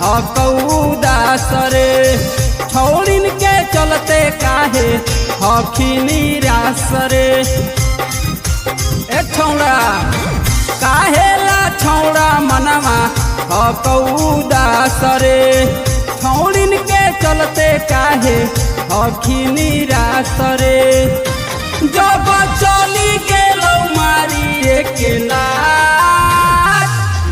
हकौदास रे छौड़िन के चलते काहे हखी निराश रे। एक छौड़ा काहेला छौड़ा मनवा हकौदास रे छौड़िन के चलते काहे हखी निराश रे। जब चली गेलौ मारी के लात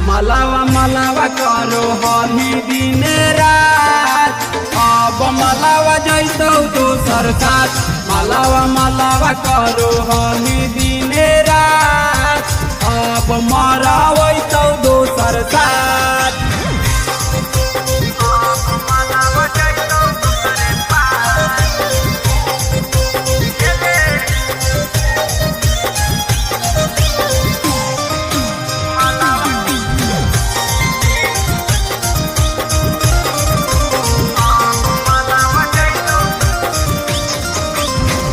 मलावा मलावा करो हनी दिन रात। अब मलावा जैतौ दोसर साथ मलावा मलावा करो हनी दिन रात। अब मरावैतौ दोसर साथ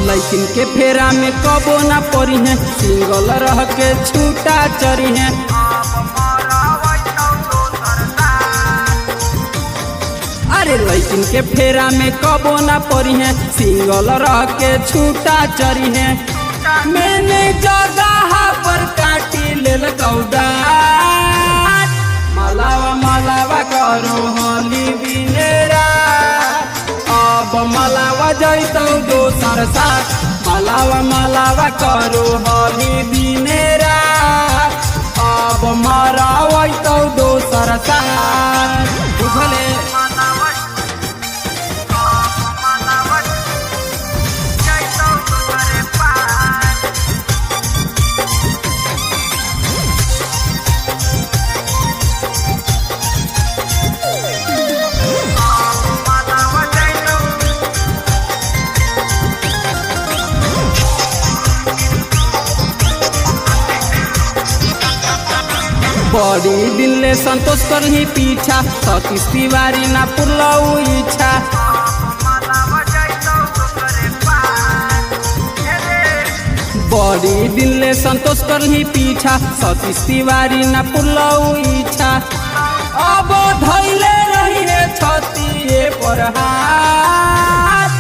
लैकिन के फेरा में कबो ना पड़ी है सिंगल रह के छूटा चरी है। अरे लैकिन के फेरा में कबो ना पड़ी है सिंगल रह के छूटा चरी है। मैंने जगह पर काटी लेल गौदात मलावा मलावा करो होली बिनेरा। अब मलावा जैतौ दोसर साथ मलावा मलावा करो होली बिनेरा। अब मरावैतौ दोसर साथ बुझले। बड़ी दिल ले संतोष कर ही पीछा सतीश तिवारी ना पुरलऊ इच्छा। बड़ी दिल ले संतोष कर ही पीछा सतीश तिवारी ना पुरलऊ इच्छा। अब धैले रही है छतिए पर हाथ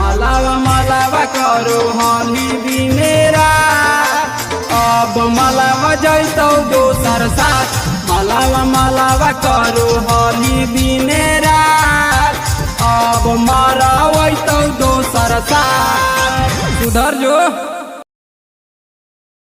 मलावा मलावा करो हनी बिनेरा। अब मलावा जैतौ दोसर साथ मलावा मलावा करो होली बिनेरा। अब मरावैतौ दोसर साथ सुधर जो।